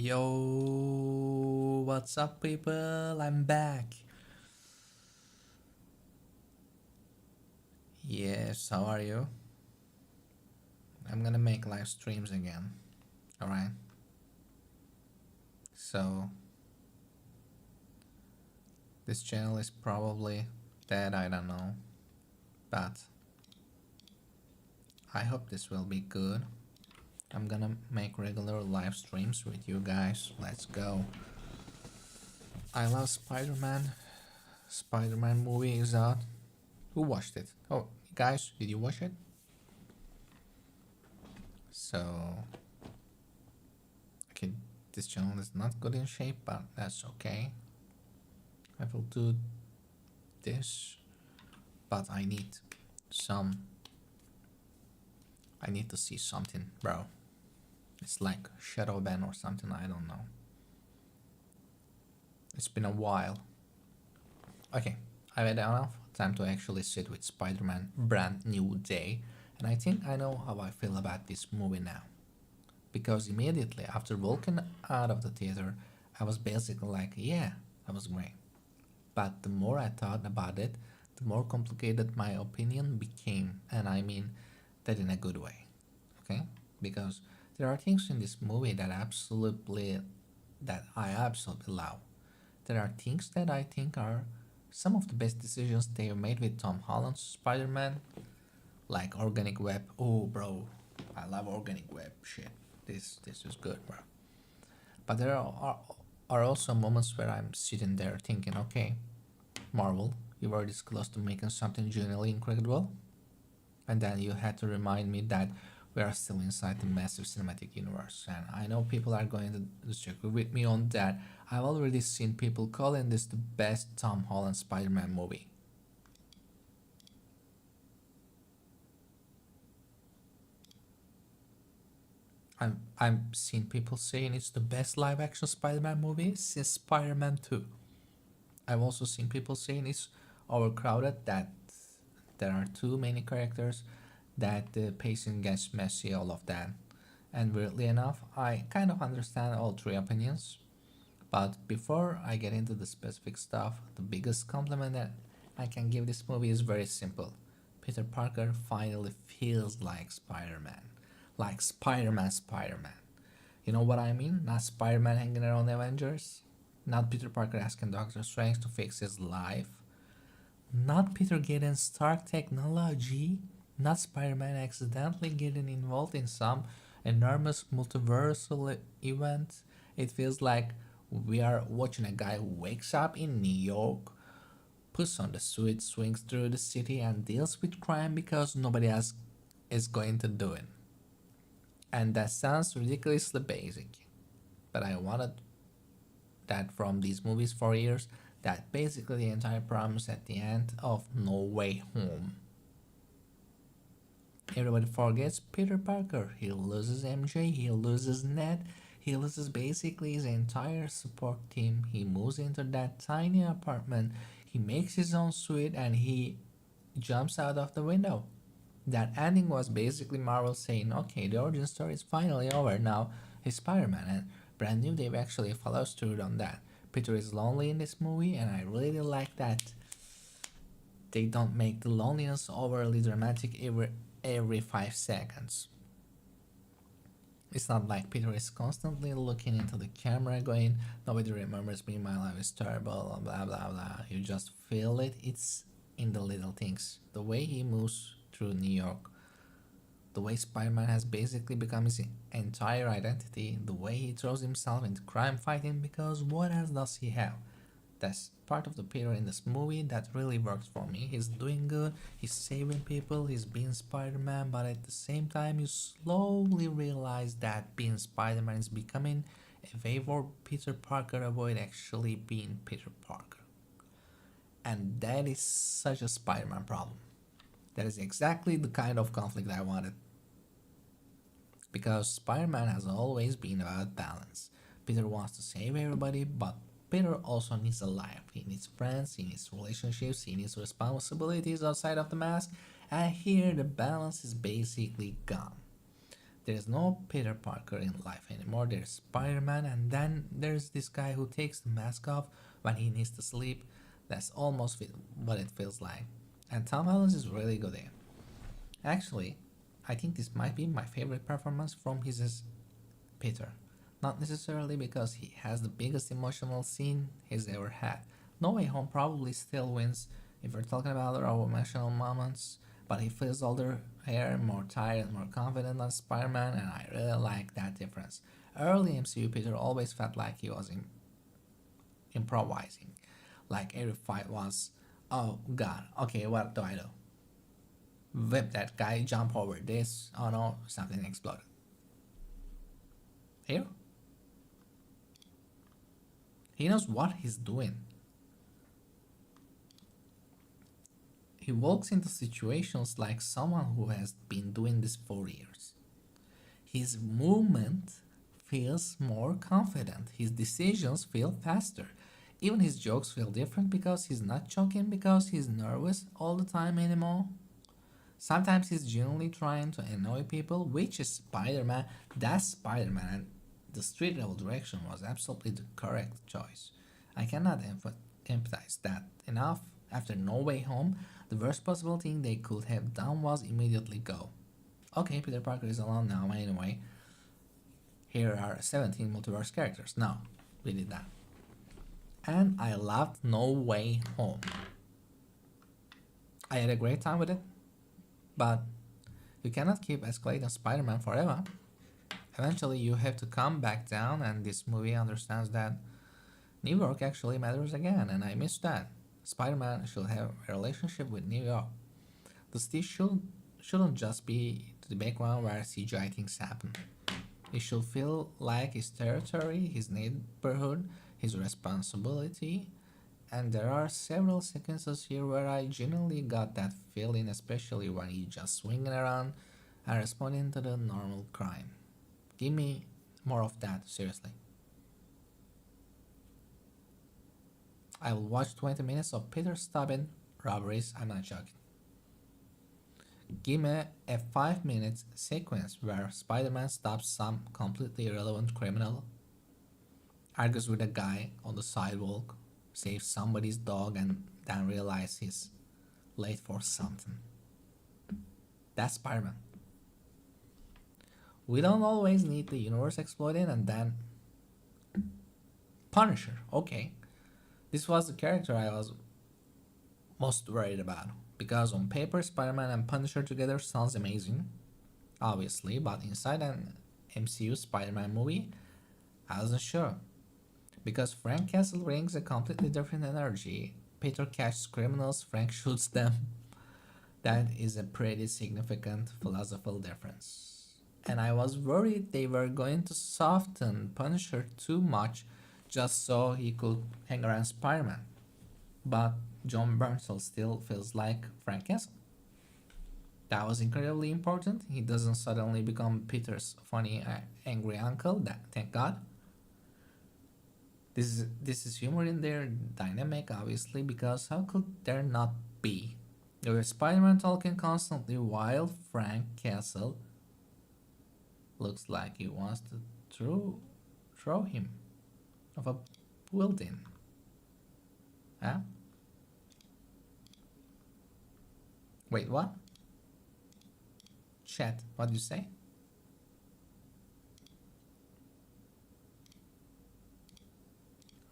Yo, what's up, people? I'm back. Yes, how are you? I'm gonna make live streams again. Alright? So, this channel is probably dead, I don't know. But, I hope this will be good. I'm gonna make regular live streams with you guys. Let's go. I love Spider-Man. Spider-Man movie is out. Who watched it? Oh, guys, did you watch it? So, okay, this channel is not good in shape, but that's okay. I will do this, but some I need to see something, bro. It's like shadow ban or something, I don't know. It's been a while. Okay, I've had enough time to actually sit with Spider-Man Brand New Day, and I think I know how I feel about this movie now. Because immediately after walking out of the theater, I was basically like, yeah, that was great. But the more I thought about it, the more complicated my opinion became, and I mean that in a good way. Okay? Because there are things in this movie that I absolutely love. There are things that I think are some of the best decisions they have made with Tom Holland's Spider-Man, like organic web. Oh, bro, I love organic web shit. This is good, bro. But there are also moments where I'm sitting there thinking, okay, Marvel, you were this close to making something genuinely incredible, and then you had to remind me that we are still inside the massive cinematic universe. And I know people are going to disagree with me on that. I've already seen people calling this the best Tom Holland Spider-Man movie. I've seen people saying it's the best live-action Spider-Man movie since Spider-Man 2. I've also seen people saying it's overcrowded, that there are too many characters, that the pacing gets messy, all of that. And weirdly enough, I kind of understand all three opinions. But before I get into the specific stuff, the biggest compliment that I can give this movie is very simple. Peter Parker finally feels like Spider-Man. Like Spider-Man Spider-Man. You know what I mean? Not Spider-Man hanging around Avengers. Not Peter Parker asking Doctor Strange to fix his life. Not Peter getting Stark technology. Not Spider-Man accidentally getting involved in some enormous multiversal event. It feels like we are watching a guy who wakes up in New York, puts on the suit, swings through the city, and deals with crime because nobody else is going to do it. And that sounds ridiculously basic, but I wanted that from these movies for years. That basically the entire promise at the end of No Way Home. Everybody forgets Peter Parker. He loses MJ, he loses Ned, he loses basically his entire support team. He moves into that tiny apartment, he makes his own suite, and he jumps out of the window. That ending was basically Marvel saying, okay, the origin story is finally over now. He's Spider-Man, and Brand New Day actually follows through on that. Peter is lonely in this movie, and I really like that they don't make the loneliness overly dramatic every 5 seconds. It's not like Peter is constantly looking into the camera going, nobody remembers me, my life is terrible, blah blah blah. You just feel it. It's in the little things. The way he moves through New York, the way Spider-Man has basically become his entire identity, the way he throws himself into crime fighting, because what else does he have? That's part of the Peter in this movie that really works for me. He's doing good, he's saving people, he's being Spider-Man, but at the same time you slowly realize that being Spider-Man is becoming a way for Peter Parker to avoid actually being Peter Parker. And that is such a Spider-Man problem. That is exactly the kind of conflict I wanted. Because Spider-Man has always been about balance. Peter wants to save everybody, but Peter also needs a life. He needs friends, he needs relationships, he needs responsibilities outside of the mask, and here the balance is basically gone. There is no Peter Parker in life anymore. There's Spider-Man, and then there's this guy who takes the mask off when he needs to sleep. That's almost what it feels like. And Tom Holland is really good at it. Actually, I think this might be my favorite performance from his as Peter. Not necessarily because he has the biggest emotional scene he's ever had. No Way Home probably still wins if we're talking about raw emotional moments, but he feels older, hair, more tired, more confident than Spider-Man, and I really like that difference. Early MCU Peter always felt like he was improvising, like every fight was, oh god, okay, what do I do? Whip that guy, jump over this, oh no, something exploded. Here, he knows what he's doing. He walks into situations like someone who has been doing this for years. His movement feels more confident. His decisions feel faster. Even his jokes feel different because he's not joking because he's nervous all the time anymore. Sometimes he's genuinely trying to annoy people, which is Spider Man. That's Spider Man, and the street level direction was absolutely the correct choice. I cannot empathize that enough. After No Way Home, the worst possible thing they could have done was immediately go. Okay, Peter Parker is alone now anyway. Here are 17 multiverse characters. No, we did that. And I loved No Way Home. I had a great time with it, but you cannot keep escalating Spider-Man forever. Eventually you have to come back down, and this movie understands that New York actually matters again, and I miss that. Spider-Man should have a relationship with New York. The city shouldn't just be the background where CGI things happen. It should feel like his territory, his neighborhood, his responsibility. And there are several sequences here where I genuinely got that feeling, especially when he's just swinging around and responding to the normal crime. Give me more of that, seriously. I will watch 20 minutes of Peter stopping robberies, I'm not joking. Give me a 5 minute sequence where Spider Man stops some completely irrelevant criminal, argues with a guy on the sidewalk, saves somebody's dog, and then realizes he's late for something. That's Spider Man. We don't always need the universe exploding and then Punisher, okay. This was the character I was most worried about because on paper Spider-Man and Punisher together sounds amazing, obviously, but inside an MCU Spider-Man movie, I wasn't sure. Because Frank Castle brings a completely different energy. Peter catches criminals, Frank shoots them. That is a pretty significant philosophical difference. And I was worried they were going to soften Punisher too much just so he could hang around Spider-Man. But John Bernthal still feels like Frank Castle. That was incredibly important. He doesn't suddenly become Peter's funny, angry uncle. That thank God. This is humor in their dynamic, obviously, because how could there not be? There was Spider-Man talking constantly while Frank Castle looks like he wants to throw him off a building. Huh? Wait, what? Chat, what do you say?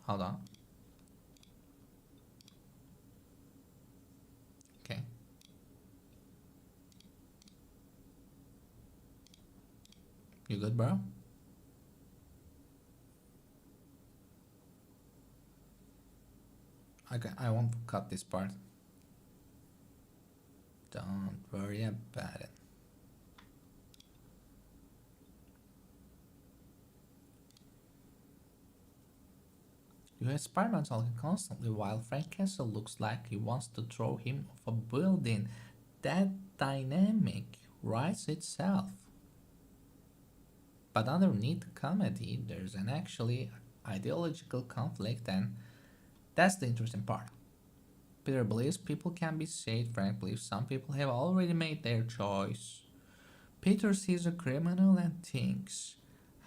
Hold on. Okay. You good, bro? Okay, I won't cut this part. Don't worry about it. You hear Spider-Man talking constantly while Frank Castle looks like he wants to throw him off a building. That dynamic writes itself. But underneath the comedy, there's an actually ideological conflict, and that's the interesting part. Peter believes people can be saved. Frank believes some people have already made their choice. Peter sees a criminal and thinks,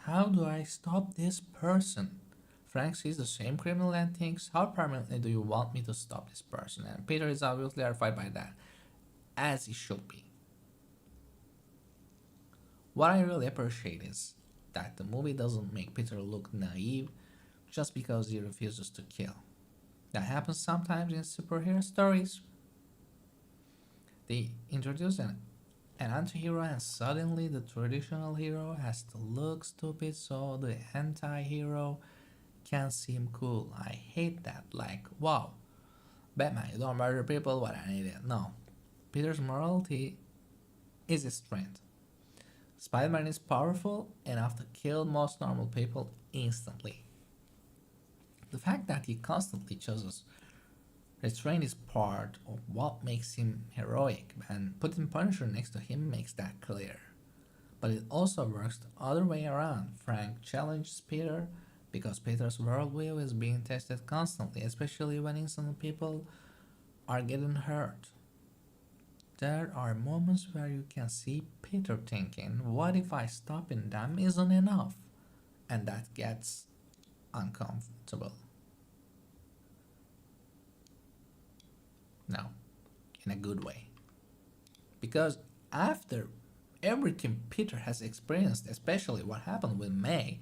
how do I stop this person? Frank sees the same criminal and thinks, how permanently do you want me to stop this person? And Peter is obviously horrified by that, as he should be. What I really appreciate is that the movie doesn't make Peter look naive just because he refuses to kill. That happens sometimes in superhero stories. They introduce an anti-hero and suddenly the traditional hero has to look stupid so the anti-hero can seem cool. I hate that. Like, wow, Batman, you don't murder people, what an idiot. No. Peter's morality is his strength. Spider-Man is powerful enough to kill most normal people instantly. The fact that he constantly chooses restraint is part of what makes him heroic, and putting Punisher next to him makes that clear. But it also works the other way around. Frank challenges Peter because Peter's worldview is being tested constantly, especially when innocent people are getting hurt. There are moments where you can see Peter thinking, what if I stopping them isn't enough? And that gets uncomfortable. No, in a good way. Because after everything Peter has experienced, especially what happened with May,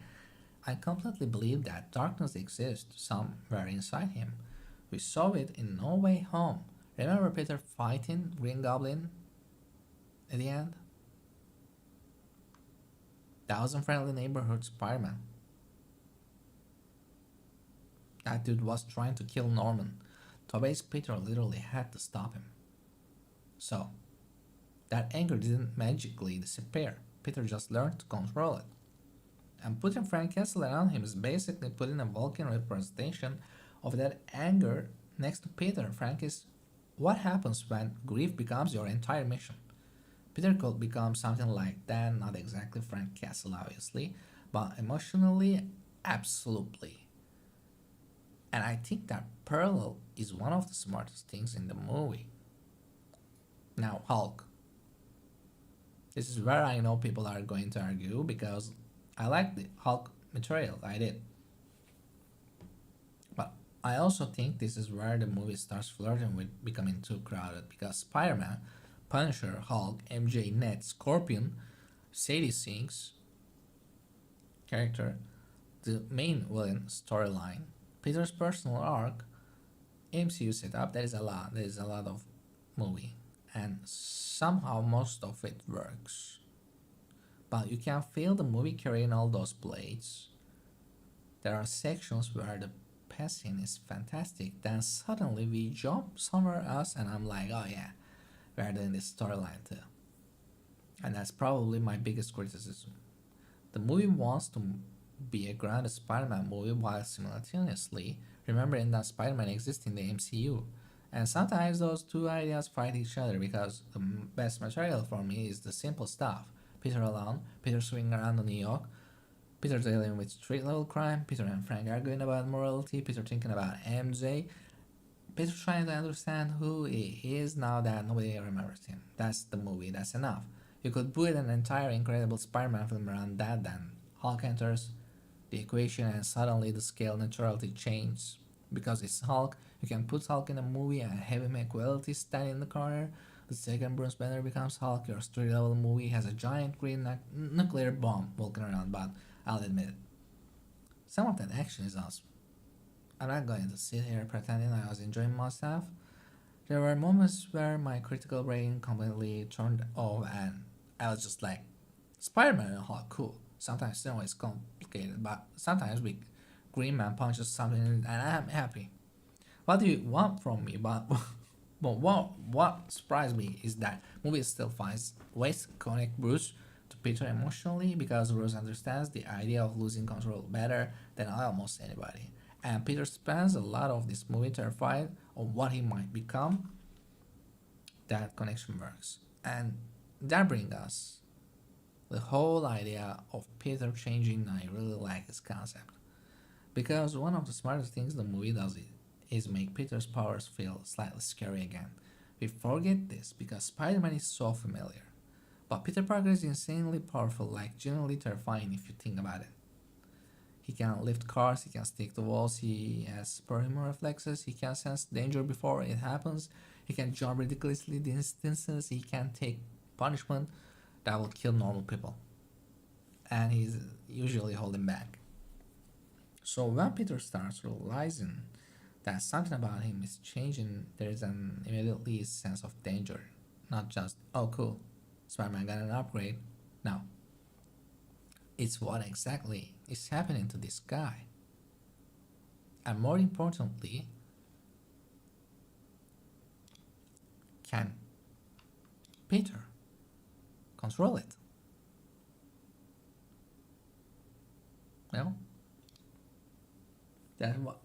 I completely believe that darkness exists somewhere inside him. We saw it in No Way Home. Remember Peter fighting Green Goblin at the end? That was Friendly Neighborhood Spider-Man. That dude was trying to kill Norman. Tobey's Peter literally had to stop him. So, that anger didn't magically disappear. Peter just learned to control it. And putting Frank Castle around him is basically putting a Vulcan representation of that anger next to Peter. Frank is what happens when grief becomes your entire mission. Peter could become something like that, not exactly Frank Castle, obviously, but emotionally, absolutely. And I think that parallel is one of the smartest things in the movie. Now, Hulk. This is where I know people are going to argue because I like the Hulk material, I did. But I also think this is where the movie starts flirting with becoming too crowded because Spider Man, Punisher, Hulk, MJ, Ned, Scorpion, Sadie Sinks character, the main villain storyline, Peter's personal arc, MCU setup, there is a lot of movie. And somehow most of it works. But you can feel the movie carrying all those plates. There are sections where the pacing is fantastic, then suddenly we jump somewhere else and I'm like, oh yeah, we're doing this storyline too. And that's probably my biggest criticism. The movie wants to be a grounded Spider-Man movie while simultaneously remembering that Spider-Man exists in the MCU. And sometimes those two ideas fight each other because the best material for me is the simple stuff. Peter alone, Peter swinging around New York, Peter dealing with street level crime, Peter and Frank arguing about morality, Peter thinking about MJ, Peter trying to understand who he is now that nobody remembers him. That's the movie, that's enough. You could build an entire incredible Spider-Man film around that, then Hulk enters the equation and suddenly the scale neutrality changes. Because it's Hulk, you can put Hulk in a movie and have him equality stand in the corner. The second Bruce Banner becomes Hulk, your street level movie has a giant green nuclear bomb walking around, but I'll admit it. Some of that action is awesome. I'm not going to sit here pretending I was enjoying myself. There were moments where my critical brain completely turned off and I was just like, Spider-Man and Hulk, cool. Sometimes it's always complicated, but sometimes we Green Man punches something and I'm happy. What do you want from me? But what surprised me is that movie still finds ways to connect Bruce to Peter emotionally because Bruce understands the idea of losing control better than almost anybody. And Peter spends a lot of this movie terrified of what he might become. That connection works. And that brings us the whole idea of Peter changing. I really like this concept. Because one of the smartest things the movie does is make Peter's powers feel slightly scary again. We forget this because Spider-Man is so familiar. But Peter Parker is insanely powerful, like genuinely terrifying if you think about it. He can lift cars, he can stick to walls, he has superhuman reflexes, he can sense danger before it happens, he can jump ridiculously distances, he can take punishment that will kill normal people. And he's usually holding back. So when Peter starts realizing that something about him is changing, there is an immediately sense of danger. Not just, oh cool, Spider-Man got an upgrade. No, it's what exactly is happening to this guy. And more importantly, can Peter control it? You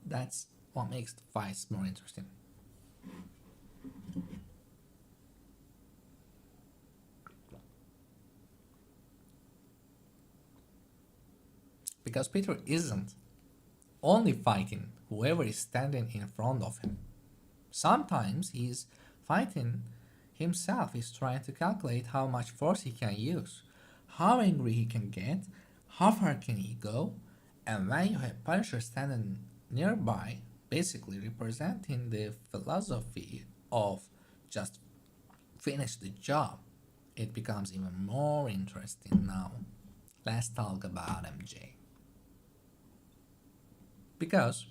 that's what makes the fights more interesting. Because Peter isn't only fighting whoever is standing in front of him. Sometimes he's fighting himself. He's trying to calculate how much force he can use, how angry he can get, how far can he go, and when you have Punisher standing nearby, basically representing the philosophy of just finish the job, it becomes even more interesting now. Let's talk about MJ. Because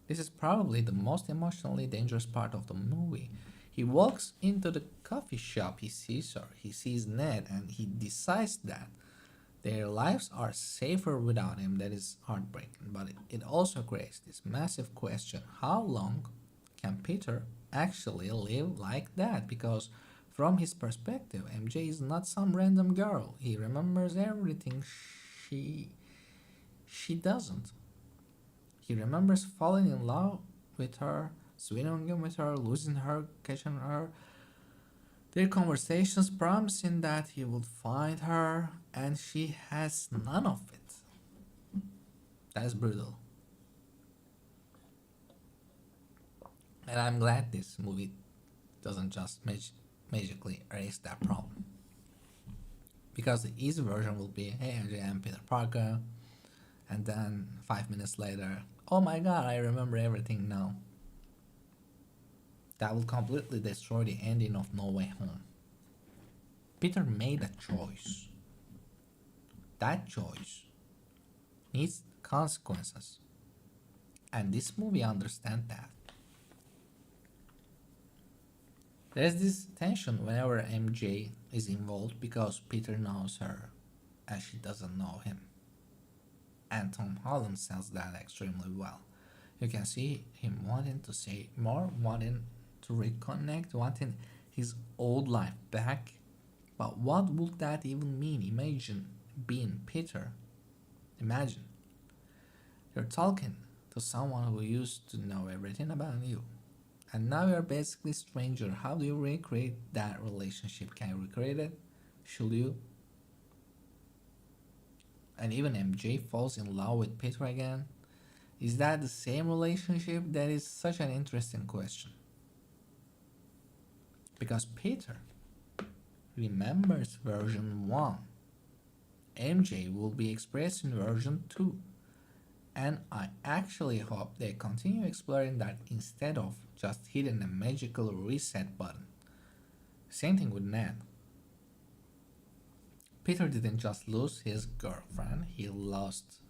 this is probably the most emotionally dangerous part of the movie. He walks into the coffee shop, he sees her, he sees Ned, and he decides that their lives are safer without him. That is heartbreaking, but it also creates this massive question: how long can Peter actually live like that? Because from his perspective, MJ is not some random girl. He remembers everything she she doesn't. He remembers falling in love with her, swimming with her, losing her, catching her, their conversations promising that he would find her, and she has none of it. That's brutal. And I'm glad this movie doesn't just magically erase that problem. Because the easy version will be, hey, I'm Peter Parker, and then 5 minutes later, oh my god, I remember everything now. That will completely destroy the ending of No Way Home. Peter made a choice. That choice needs consequences. And this movie understands that. There's this tension whenever MJ is involved because Peter knows her and she doesn't know him. And Tom Holland sells that extremely well. You can see him wanting to say more, wanting to reconnect, wanting his old life back. But what would that even mean? Imagine being Peter. Imagine you're talking to someone who used to know everything about you. And now you're basically a stranger. How do you recreate that relationship? Can you recreate it? Should you? And even MJ falls in love with Peter again. Is that the same relationship? That is such an interesting question. Because Peter remembers version 1. MJ will be expressed in version 2. And I actually hope they continue exploring that instead of just hitting a magical reset button. Same thing with Ned. Peter didn't just lose his girlfriend, he lost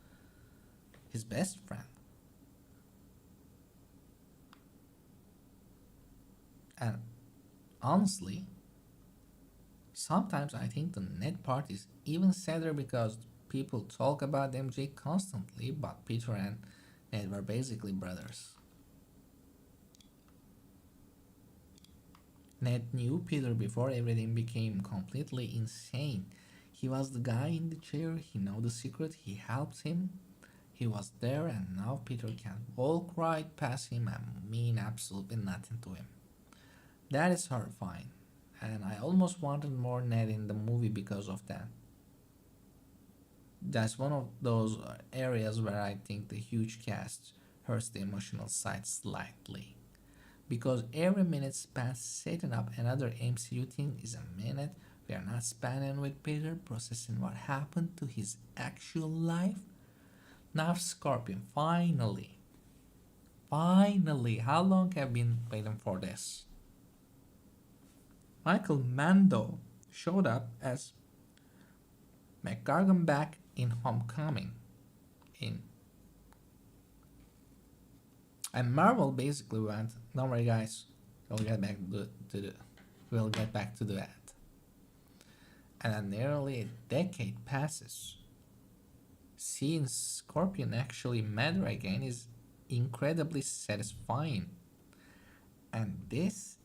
his best friend. And honestly, sometimes I think the Ned part is even sadder because people talk about MJ constantly, but Peter and Ned were basically brothers. Ned knew Peter before everything became completely insane. He was the guy in the chair, he knew the secret, he helped him. He was there, and now Peter can walk right past him and mean absolutely nothing to him. That is horrifying, and I almost wanted more Ned in the movie because of that. That's one of those areas where I think the huge cast hurts the emotional side slightly. Because every minute spent setting up another MCU thing is a minute We are not spending with Peter processing what happened to his actual life. Now Scorpion, finally. Finally, how long have been waiting for this? Michael Mando showed up as McGargan back in Homecoming. In and Marvel basically went, don't worry guys, we'll get back we'll get back to that. And nearly a decade passes. Seeing Scorpion actually matter again is incredibly satisfying. And this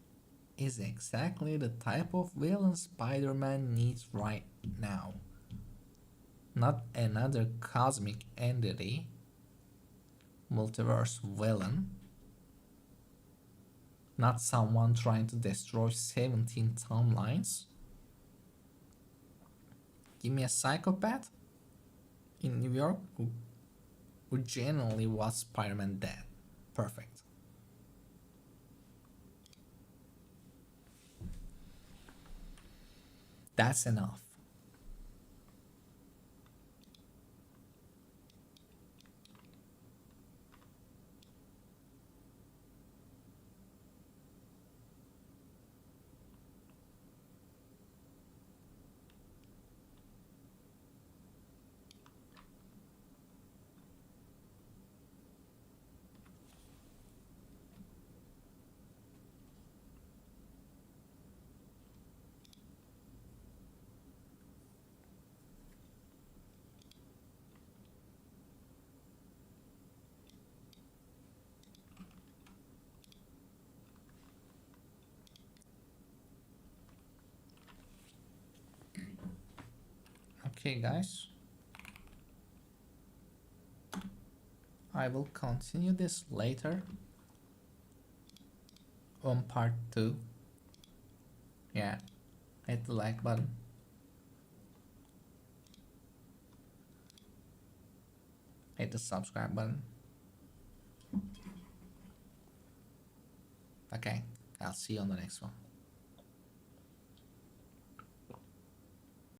is exactly the type of villain Spider-Man needs right now. Not another cosmic entity, multiverse villain, not someone trying to destroy 17 timelines. Give me a psychopath in New York who genuinely was Spider-Man dead. Perfect. That's enough. Okay, guys. I will continue this later on part 2. Yeah, hit the like button. Hit the subscribe button. Okay, I'll see you on the next one.